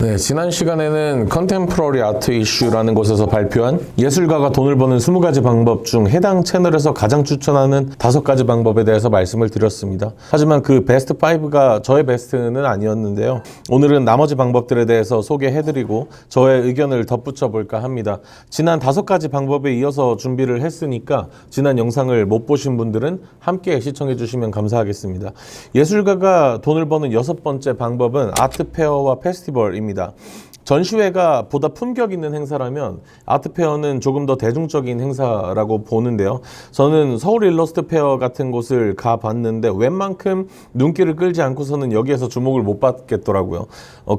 네, 지난 시간에는 컨템포러리 아트 이슈라는 곳에서 발표한 예술가가 돈을 버는 20가지 방법 중 해당 채널에서 가장 추천하는 5가지 방법에 대해서 말씀을 드렸습니다. 하지만 그 베스트 5가 저의 베스트는 아니었는데요. 오늘은 나머지 방법들에 대해서 소개해드리고 저의 의견을 덧붙여 볼까 합니다. 지난 5가지 방법에 이어서 준비를 했으니까 지난 영상을 못 보신 분들은 함께 시청해 주시면 감사하겠습니다. 예술가가 돈을 버는 6번째 방법은 아트페어와 페스티벌입니다. 전시회가 보다 품격 있는 행사라면 아트페어는 조금 더 대중적인 행사라고 보는데요. 저는 서울 일러스트 페어 같은 곳을 가봤는데 웬만큼 눈길을 끌지 않고서는 여기에서 주목을 못 받겠더라고요.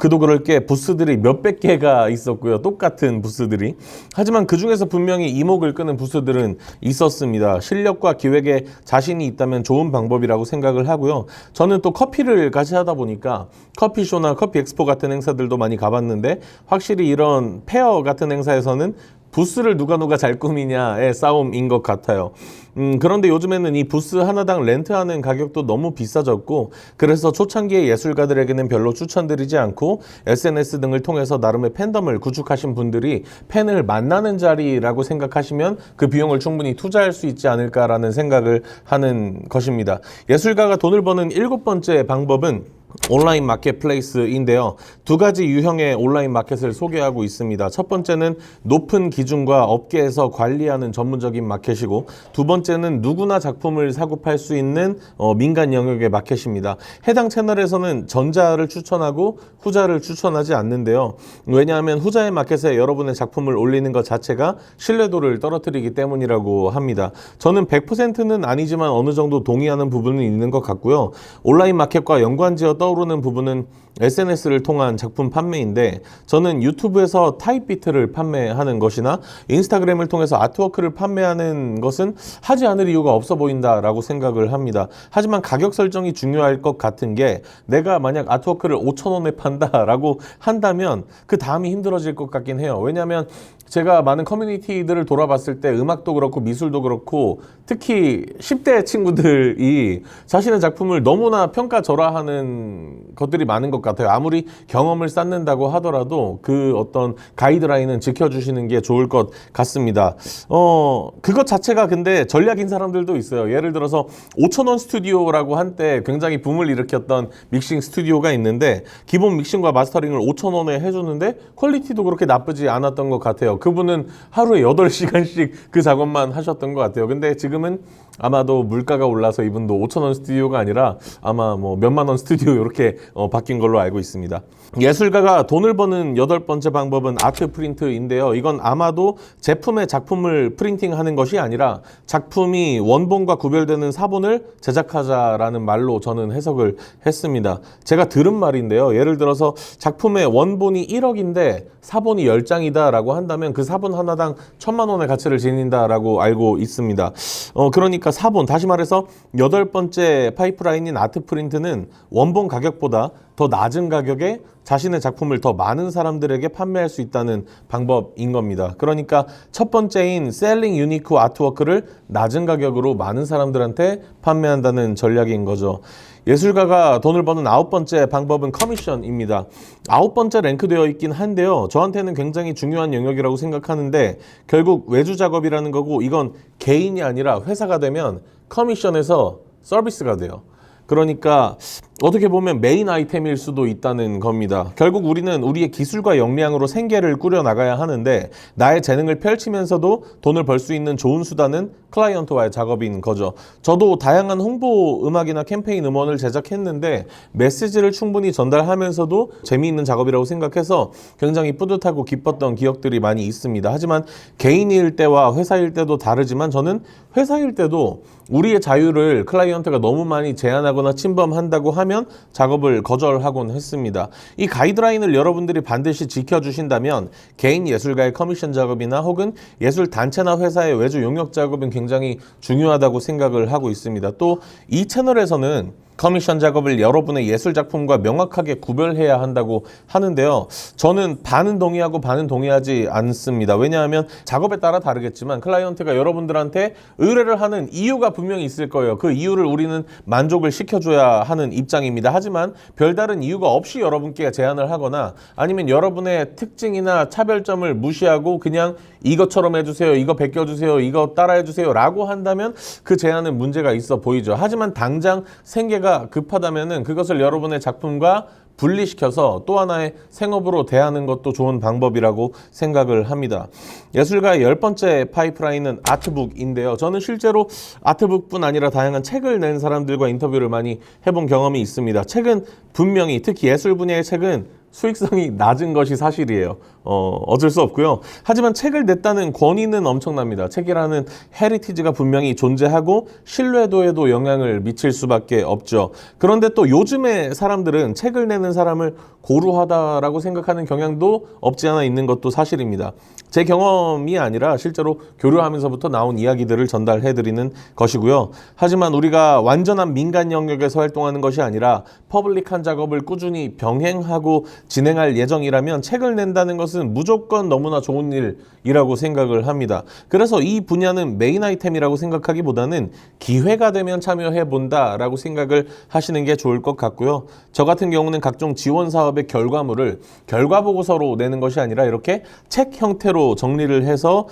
그도 그럴 게 부스들이 몇백 개가 있었고요. 똑같은 부스들이. 하지만 그 중에서 분명히 이목을 끄는 부스들은 있었습니다. 실력과 기획에 자신이 있다면 좋은 방법이라고 생각을 하고요. 저는 또 커피를 같이 하다 보니까 커피쇼나 커피 엑스포 같은 행사들도 많이 가봤는데 확실히 이런 페어 같은 행사에서는 부스를 누가 잘 꾸미냐의 싸움인 것 같아요. 그런데 요즘에는 이 부스 하나당 렌트하는 가격도 너무 비싸졌고 그래서 초창기의 예술가들에게는 별로 추천드리지 않고 SNS 등을 통해서 나름의 팬덤을 구축하신 분들이 팬을 만나는 자리라고 생각하시면 그 비용을 충분히 투자할 수 있지 않을까라는 생각을 하는 것입니다. 예술가가 돈을 버는 7번째 방법은 온라인 마켓플레이스인데요. 2가지 유형의 온라인 마켓을 소개하고 있습니다. 첫 번째는 높은 기준과 업계에서 관리하는 전문적인 마켓이고 두 번째는 누구나 작품을 사고 팔 수 있는 민간 영역의 마켓입니다. 해당 채널에서는 전자를 추천하고 후자를 추천하지 않는데요. 왜냐하면 후자의 마켓에 여러분의 작품을 올리는 것 자체가 신뢰도를 떨어뜨리기 때문이라고 합니다. 저는 100%는 아니지만 어느 정도 동의하는 부분은 있는 것 같고요. 온라인 마켓과 연관지어 떠오르는 부분은 SNS를 통한 작품 판매인데 저는 유튜브에서 타입비트를 판매하는 것이나 인스타그램을 통해서 아트워크를 판매하는 것은 하지 않을 이유가 없어 보인다라고 생각을 합니다. 하지만 가격 설정이 중요할 것 같은 게 내가 만약 아트워크를 5,000원에 판다라고 한다면 그 다음이 힘들어질 것 같긴 해요. 왜냐하면 제가 많은 커뮤니티들을 돌아봤을 때 음악도 그렇고 미술도 그렇고 특히 10대 친구들이 자신의 작품을 너무나 평가절하하는 것들이 많은 것 같아요. 아무리 경험을 쌓는다고 하더라도 그 어떤 가이드라인은 지켜주시는 게 좋을 것 같습니다. 그것 자체가 근데 전략인 사람들도 있어요. 예를 들어서 5,000원 스튜디오라고 한때 굉장히 붐을 일으켰던 믹싱 스튜디오가 있는데 기본 믹싱과 마스터링을 5,000원에 해주는데 퀄리티도 그렇게 나쁘지 않았던 것 같아요. 그분은 하루에 8시간씩 그 작업만 하셨던 것 같아요. 근데 지금은 아마도 물가가 올라서 이분도 5,000원 스튜디오가 아니라 아마 뭐 몇만 원 스튜디오 이렇게 바뀐 걸로 알고 있습니다. 예술가가 돈을 버는 8번째 방법은 아트 프린트인데요. 이건 아마도 제품의 작품을 프린팅하는 것이 아니라 작품이 원본과 구별되는 사본을 제작하자라는 말로 저는 해석을 했습니다. 제가 들은 말인데요. 예를 들어서 작품의 원본이 1억인데 사본이 10장이다 라고 한다면 그 사본 하나당 1,000만 원의 가치를 지닌다라고 알고 있습니다. 그러니까 사본, 다시 말해서 8번째 파이프라인인 아트 프린트는 원본 가격보다 더 낮은 가격에 자신의 작품을 더 많은 사람들에게 판매할 수 있다는 방법인 겁니다. 그러니까 첫 번째인 셀링 유니크 아트워크를 낮은 가격으로 많은 사람들한테 판매한다는 전략인 거죠. 예술가가 돈을 버는 9번째 방법은 커미션입니다. 9번째 랭크되어 있긴 한데요. 저한테는 굉장히 중요한 영역이라고 생각하는데 결국 외주 작업이라는 거고 이건 개인이 아니라 회사가 되면 커미션에서 서비스가 돼요. 그러니까 어떻게 보면 메인 아이템일 수도 있다는 겁니다. 결국 우리는 우리의 기술과 역량으로 생계를 꾸려나가야 하는데 나의 재능을 펼치면서도 돈을 벌 수 있는 좋은 수단은 클라이언트와의 작업인 거죠. 저도 다양한 홍보 음악이나 캠페인 음원을 제작했는데 메시지를 충분히 전달하면서도 재미있는 작업이라고 생각해서 굉장히 뿌듯하고 기뻤던 기억들이 많이 있습니다. 하지만 개인일 때와 회사일 때도 다르지만 저는 회사일 때도 우리의 자유를 클라이언트가 너무 많이 제한하거나 침범한다고 하면 작업을 거절하곤 했습니다. 이 가이드라인을 여러분들이 반드시 지켜주신다면 개인 예술가의 커미션 작업이나 혹은 예술 단체나 회사의 외주 용역 작업은 굉장히 중요하다고 생각을 하고 있습니다. 또 이 채널에서는 커미션 작업을 여러분의 예술 작품과 명확하게 구별해야 한다고 하는데요. 저는 반은 동의하고 반은 동의하지 않습니다. 왜냐하면 작업에 따라 다르겠지만 클라이언트가 여러분들한테 의뢰를 하는 이유가 분명히 있을 거예요. 그 이유를 우리는 만족을 시켜줘야 하는 입장입니다. 하지만 별다른 이유가 없이 여러분께 제안을 하거나 아니면 여러분의 특징이나 차별점을 무시하고 그냥 이것처럼 해주세요, 이거 베껴주세요, 이거 따라해주세요 라고 한다면 그 제안은 문제가 있어 보이죠. 하지만 당장 생계가 급하다면은 그것을 여러분의 작품과 분리시켜서 또 하나의 생업으로 대하는 것도 좋은 방법이라고 생각을 합니다. 예술가의 10번째 파이프라인은 아트북인데요. 저는 실제로 아트북뿐 아니라 다양한 책을 낸 사람들과 인터뷰를 많이 해본 경험이 있습니다. 책은 분명히, 특히 예술 분야의 책은 수익성이 낮은 것이 사실이에요. 어쩔 수 없고요. 하지만 책을 냈다는 권위는 엄청납니다. 책이라는 헤리티지가 분명히 존재하고 신뢰도에도 영향을 미칠 수밖에 없죠. 그런데 또 요즘의 사람들은 책을 내는 사람을 고루하다라고 생각하는 경향도 없지 않아 있는 것도 사실입니다. 제 경험이 아니라 실제로 교류하면서부터 나온 이야기들을 전달해드리는 것이고요. 하지만 우리가 완전한 민간 영역에서 활동하는 것이 아니라 퍼블릭한 작업을 꾸준히 병행하고 진행할 예정이라면 책을 낸다는 것은 무조건 너무나 좋은 일이라고 생각을 합니다. 그래서 이 분야는 메인 아이템이라고 생각하기보다는 기회가 되면 참여해본다라고 생각을 하시는 게 좋을 것 같고요. 저 같은 경우는 각종 지원 사업의 결과물을 결과보고서로 내는 것이 아니라 이렇게 책 형태로 정리를 해서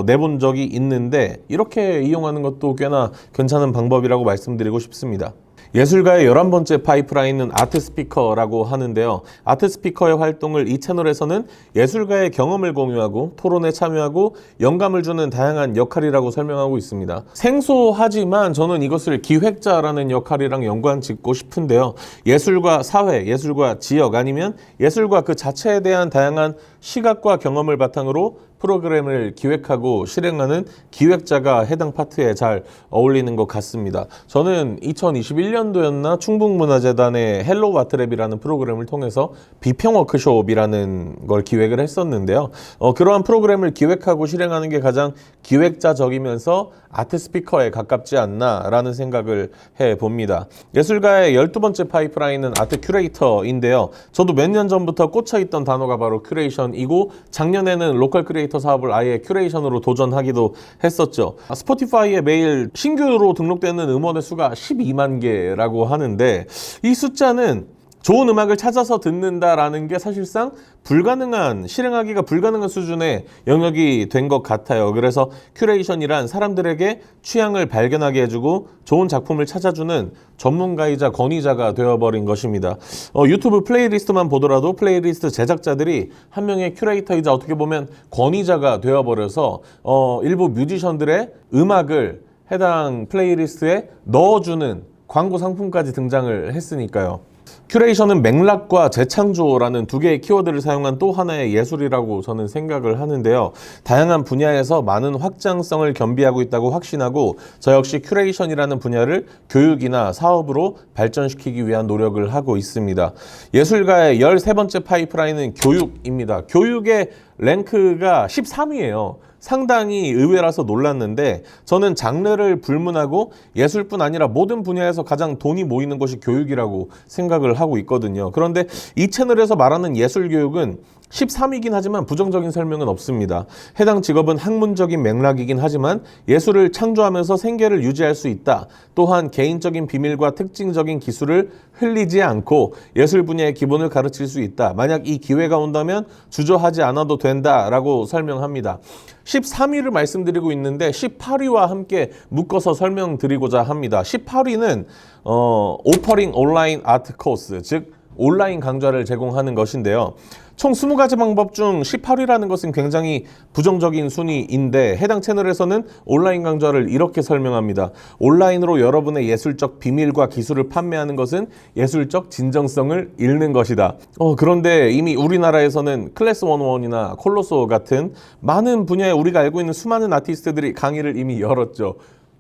내본 적이 있는데 이렇게 이용하는 것도 꽤나 괜찮은 방법이라고 말씀드리고 싶습니다. 예술가의 11번째 파이프라인은 아트 스피커라고 하는데요. 아트 스피커의 활동을 이 채널에서는 예술가의 경험을 공유하고 토론에 참여하고 영감을 주는 다양한 역할이라고 설명하고 있습니다. 생소하지만 저는 이것을 기획자라는 역할이랑 연관짓고 싶은데요. 예술과 사회, 예술과 지역 아니면 예술과 그 자체에 대한 다양한 시각과 경험을 바탕으로 프로그램을 기획하고 실행하는 기획자가 해당 파트에 잘 어울리는 것 같습니다. 저는 2021년도였나 충북문화재단의 헬로우 아트랩이라는 프로그램을 통해서 비평 워크숍이라는 걸 기획을 했었는데요. 그러한 프로그램을 기획하고 실행하는 게 가장 기획자적이면서 아트 스피커에 가깝지 않나라는 생각을 해봅니다. 예술가의 12번째 파이프라인은 아트 큐레이터인데요. 저도 몇 년 전부터 꽂혀있던 단어가 바로 큐레이션이고 작년에는 로컬 크리에이터 사업을 아예 큐레이션으로 도전하기도 했었죠. 스포티파이에 매일 신규로 등록되는 음원의 수가 12만 개라고 하는데 이 숫자는 좋은 음악을 찾아서 듣는다라는 게 사실상 실행하기가 불가능한 수준의 영역이 된 것 같아요. 그래서 큐레이션이란 사람들에게 취향을 발견하게 해주고 좋은 작품을 찾아주는 전문가이자 권위자가 되어버린 것입니다. 유튜브 플레이리스트만 보더라도 플레이리스트 제작자들이 한 명의 큐레이터이자 어떻게 보면 권위자가 되어버려서 일부 뮤지션들의 음악을 해당 플레이리스트에 넣어주는 광고 상품까지 등장을 했으니까요. 큐레이션은 맥락과 재창조라는 두 개의 키워드를 사용한 또 하나의 예술이라고 저는 생각을 하는데요. 다양한 분야에서 많은 확장성을 겸비하고 있다고 확신하고 저 역시 큐레이션이라는 분야를 교육이나 사업으로 발전시키기 위한 노력을 하고 있습니다. 예술가의 13번째 파이프라인은 교육입니다. 교육의 랭크가 13위예요. 상당히 의외라서 놀랐는데 저는 장르를 불문하고 예술뿐 아니라 모든 분야에서 가장 돈이 모이는 것이 교육이라고 생각을 하고 있거든요. 그런데 이 채널에서 말하는 예술 교육은 13위긴 하지만 부정적인 설명은 없습니다. 해당 직업은 학문적인 맥락이긴 하지만 예술을 창조하면서 생계를 유지할 수 있다. 또한 개인적인 비밀과 특징적인 기술을 흘리지 않고 예술 분야의 기본을 가르칠 수 있다. 만약 이 기회가 온다면 주저하지 않아도 된다라고 설명합니다. 13위를 말씀드리고 있는데 18위와 함께 묶어서 설명드리고자 합니다. 18위는 오퍼링 온라인 아트 코스, 즉 온라인 강좌를 제공하는 것인데요. 총 20가지 방법 중 18위라는 것은 굉장히 부정적인 순위인데 해당 채널에서는 온라인 강좌를 이렇게 설명합니다. 온라인으로 여러분의 예술적 비밀과 기술을 판매하는 것은 예술적 진정성을 잃는 것이다. 그런데 이미 우리나라에서는 클래스 101이나 콜로소 같은 많은 분야에 우리가 알고 있는 수많은 아티스트들이 강의를 이미 열었죠.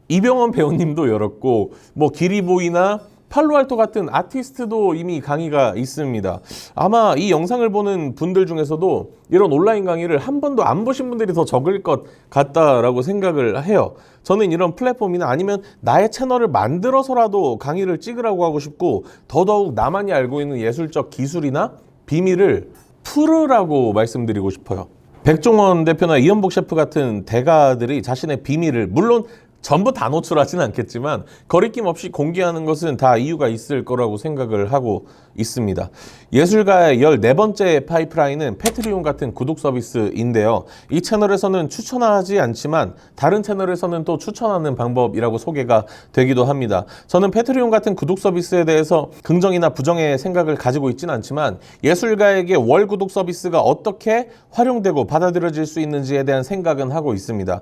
이병헌 배우님도 열었고 기리보이나 팔로알토 같은 아티스트도 이미 강의가 있습니다. 아마 이 영상을 보는 분들 중에서도 이런 온라인 강의를 한 번도 안 보신 분들이 더 적을 것 같다라고 생각을 해요. 저는 이런 플랫폼이나 아니면 나의 채널을 만들어서라도 강의를 찍으라고 하고 싶고, 더더욱 나만이 알고 있는 예술적 기술이나 비밀을 풀으라고 말씀드리고 싶어요. 백종원 대표나 이현복 셰프 같은 대가들이 자신의 비밀을, 물론 전부 다 노출하지는 않겠지만 거리낌 없이 공개하는 것은 다 이유가 있을 거라고 생각을 하고 있습니다. 예술가의 14번째 파이프라인은 패트리온 같은 구독 서비스인데요. 이 채널에서는 추천하지 않지만 다른 채널에서는 또 추천하는 방법이라고 소개가 되기도 합니다. 저는 패트리온 같은 구독 서비스에 대해서 긍정이나 부정의 생각을 가지고 있지는 않지만, 예술가에게 월 구독 서비스가 어떻게 활용되고 받아들여질 수 있는지에 대한 생각은 하고 있습니다.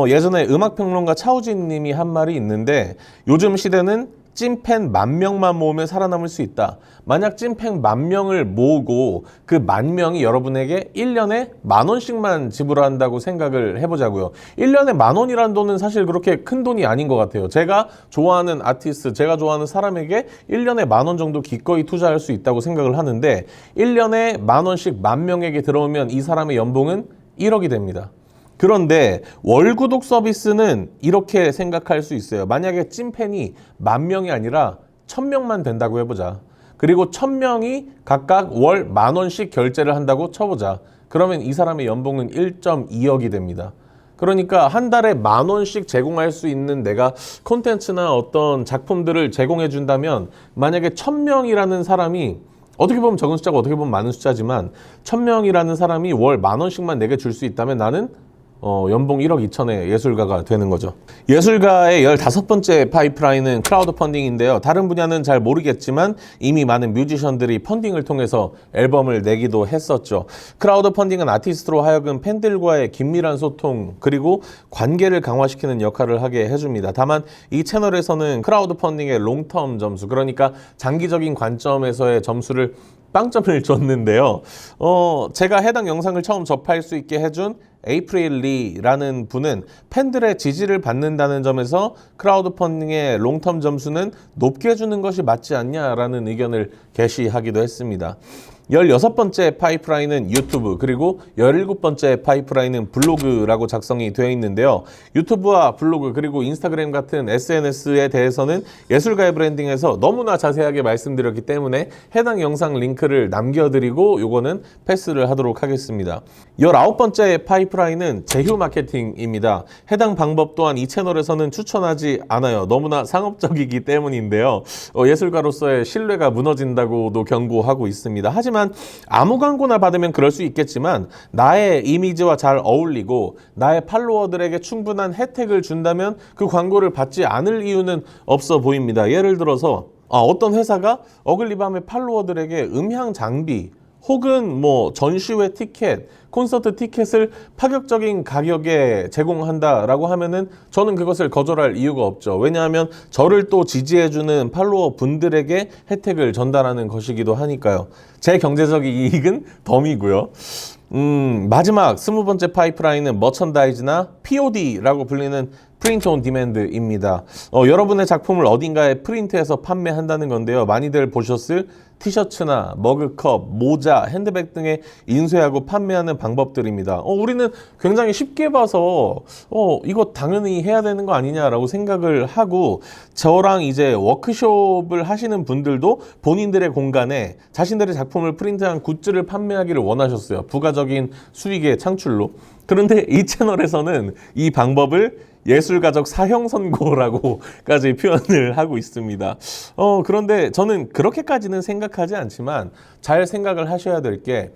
예전에 음악평론가 차우진 님이 한 말이 있는데, 요즘 시대는 찐팬 10,000명만 모으면 살아남을 수 있다. 만약 찐팬 10,000명을 모으고 그 10,000명이 여러분에게 1년에 10,000원씩만 지불한다고 생각을 해보자고요. 1년에 10,000원이라는 돈은 사실 그렇게 큰 돈이 아닌 것 같아요. 제가 좋아하는 아티스트, 제가 좋아하는 사람에게 1년에 10,000원 정도 기꺼이 투자할 수 있다고 생각을 하는데, 1년에 10,000원씩 10,000명에게 들어오면 이 사람의 연봉은 1억이 됩니다. 그런데 월구독 서비스는 이렇게 생각할 수 있어요. 만약에 찐팬이 10,000명이 아니라 1,000명만 된다고 해보자. 그리고 1,000명이 각각 월 10,000원씩 결제를 한다고 쳐보자. 그러면 이 사람의 연봉은 1.2억이 됩니다. 그러니까 한 달에 10,000원씩 제공할 수 있는 내가 콘텐츠나 어떤 작품들을 제공해 준다면, 만약에 1,000명이라는 사람이, 어떻게 보면 적은 숫자고 어떻게 보면 많은 숫자지만 1,000명이라는 사람이 월 10,000원씩만 내게 줄 수 있다면 나는 연봉 1억 2천의 예술가가 되는 거죠. 예술가의 15번째 파이프라인은 크라우드 펀딩인데요. 다른 분야는 잘 모르겠지만 이미 많은 뮤지션들이 펀딩을 통해서 앨범을 내기도 했었죠. 크라우드 펀딩은 아티스트로 하여금 팬들과의 긴밀한 소통 그리고 관계를 강화시키는 역할을 하게 해줍니다. 다만 이 채널에서는 크라우드 펀딩의 롱텀 점수, 그러니까 장기적인 관점에서의 점수를 빵점을 줬는데요. 제가 해당 영상을 처음 접할 수 있게 해준 에이프릴 리라는 분은 팬들의 지지를 받는다는 점에서 크라우드 펀딩의 롱텀 점수는 높게 주는 것이 맞지 않냐라는 의견을 게시하기도 했습니다. 16번째 파이프라인은 유튜브, 그리고 17번째 파이프라인은 블로그라고 작성이 되어 있는데요. 유튜브와 블로그 그리고 인스타그램 같은 SNS에 대해서는 예술가의 브랜딩에서 너무나 자세하게 말씀드렸기 때문에 해당 영상 링크를 남겨드리고 요거는 패스를 하도록 하겠습니다. 19번째 파이프라인은 제휴 마케팅입니다. 해당 방법 또한 이 채널에서는 추천하지 않아요. 너무나 상업적이기 때문인데요. 예술가로서의 신뢰가 무너진다고도 경고하고 있습니다. 하지만 아무 광고나 받으면 그럴 수 있겠지만, 나의 이미지와 잘 어울리고 나의 팔로워들에게 충분한 혜택을 준다면 그 광고를 받지 않을 이유는 없어 보입니다. 예를 들어서 어떤 회사가 어글리밤의 팔로워들에게 음향 장비 혹은 전시회 티켓, 콘서트 티켓을 파격적인 가격에 제공한다라고 하면은 저는 그것을 거절할 이유가 없죠. 왜냐하면 저를 또 지지해주는 팔로워 분들에게 혜택을 전달하는 것이기도 하니까요. 제 경제적인 이익은 덤이고요. 마지막 20번째 파이프라인은 머천다이즈나 POD라고 불리는 프린트 온 디맨드입니다. 여러분의 작품을 어딘가에 프린트해서 판매한다는 건데요. 많이들 보셨을 티셔츠나 머그컵, 모자, 핸드백 등에 인쇄하고 판매하는 방법들입니다. 우리는 굉장히 쉽게 봐서 이거 당연히 해야 되는 거 아니냐라고 생각을 하고, 저랑 이제 워크숍을 하시는 분들도 본인들의 공간에 자신들의 작품을 프린트한 굿즈를 판매하기를 원하셨어요. 부가적인 수익의 창출로. 그런데 이 채널에서는 이 방법을 예술가적 사형선고라고까지 표현을 하고 있습니다. 그런데 저는 그렇게까지는 생각하지 않지만 잘 생각을 하셔야 될 게,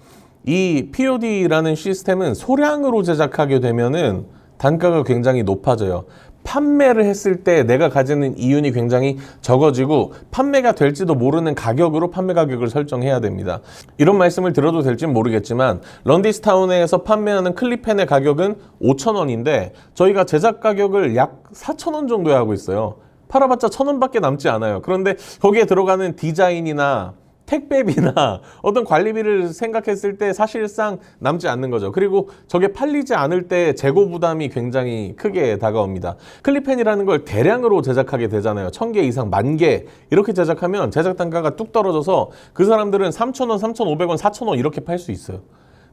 이 POD라는 시스템은 소량으로 제작하게 되면은 단가가 굉장히 높아져요. 판매를 했을 때 내가 가지는 이윤이 굉장히 적어지고 판매가 될지도 모르는 가격으로 판매 가격을 설정해야 됩니다. 이런 말씀을 드려도 될지는 모르겠지만 런디스타운에서 판매하는 클립펜의 가격은 5,000원인데 저희가 제작 가격을 약 4,000원 정도에 하고 있어요. 팔아봤자 1,000원밖에 남지 않아요. 그런데 거기에 들어가는 디자인이나 택배비나 어떤 관리비를 생각했을 때 사실상 남지 않는 거죠. 그리고 저게 팔리지 않을 때 재고 부담이 굉장히 크게 다가옵니다. 클립펜이라는 걸 대량으로 제작하게 되잖아요. 1000개 이상, 10,000개 이렇게 제작하면 제작 단가가 뚝 떨어져서 그 사람들은 3,000원, 3,500원, 4,000원 이렇게 팔 수 있어요.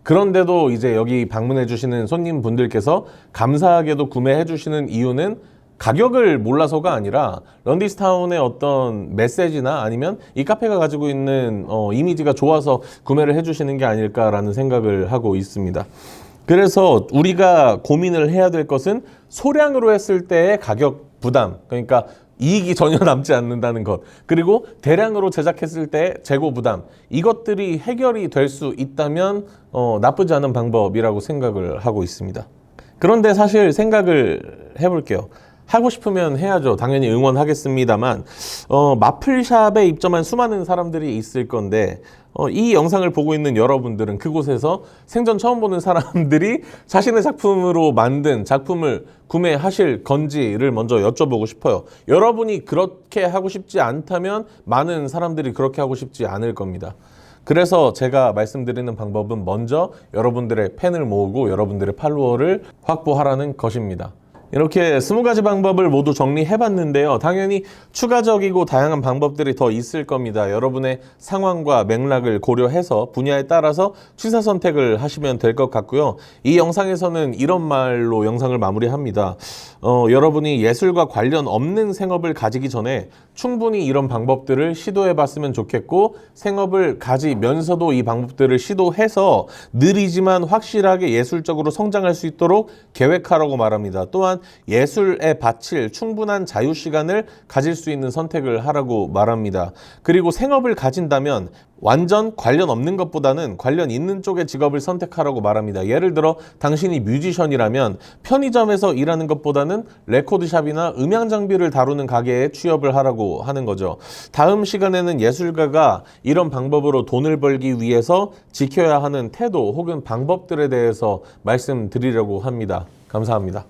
그런데도 이제 여기 방문해 주시는 손님분들께서 감사하게도 구매해 주시는 이유는 가격을 몰라서가 아니라 런디스타운의 어떤 메시지나 아니면 이 카페가 가지고 있는 이미지가 좋아서 구매를 해주시는 게 아닐까라는 생각을 하고 있습니다. 그래서 우리가 고민을 해야 될 것은 소량으로 했을 때의 가격 부담, 그러니까 이익이 전혀 남지 않는다는 것, 그리고 대량으로 제작했을 때 재고 부담, 이것들이 해결이 될 수 있다면 나쁘지 않은 방법이라고 생각을 하고 있습니다. 그런데 사실 생각을 해볼게요. 하고 싶으면 해야죠. 당연히 응원하겠습니다만 마플샵에 입점한 수많은 사람들이 있을 건데 이 영상을 보고 있는 여러분들은 그곳에서 생전 처음 보는 사람들이 자신의 작품으로 만든 작품을 구매하실 건지를 먼저 여쭤보고 싶어요. 여러분이 그렇게 하고 싶지 않다면 많은 사람들이 그렇게 하고 싶지 않을 겁니다. 그래서 제가 말씀드리는 방법은 먼저 여러분들의 팬을 모으고 여러분들의 팔로워를 확보하라는 것입니다. 이렇게 20가지 방법을 모두 정리해봤는데요. 당연히 추가적이고 다양한 방법들이 더 있을 겁니다. 여러분의 상황과 맥락을 고려해서 분야에 따라서 취사 선택을 하시면 될 것 같고요. 이 영상에서는 이런 말로 영상을 마무리합니다. 여러분이 예술과 관련 없는 생업을 가지기 전에 충분히 이런 방법들을 시도해봤으면 좋겠고, 생업을 가지면서도 이 방법들을 시도해서 느리지만 확실하게 예술적으로 성장할 수 있도록 계획하라고 말합니다. 또한 예술에 바칠 충분한 자유시간을 가질 수 있는 선택을 하라고 말합니다. 그리고 생업을 가진다면 완전 관련 없는 것보다는 관련 있는 쪽의 직업을 선택하라고 말합니다. 예를 들어 당신이 뮤지션이라면 편의점에서 일하는 것보다는 레코드샵이나 음향 장비를 다루는 가게에 취업을 하라고 하는 거죠. 다음 시간에는 예술가가 이런 방법으로 돈을 벌기 위해서 지켜야 하는 태도 혹은 방법들에 대해서 말씀드리려고 합니다. 감사합니다.